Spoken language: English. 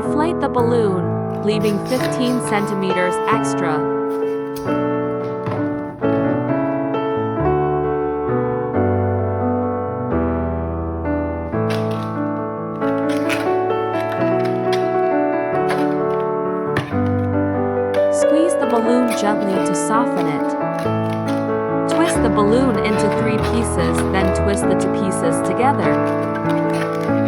Inflate the balloon, leaving 15 centimeters extra. Squeeze the balloon gently to soften it. Twist the balloon into 3 pieces, then twist the 2 pieces together.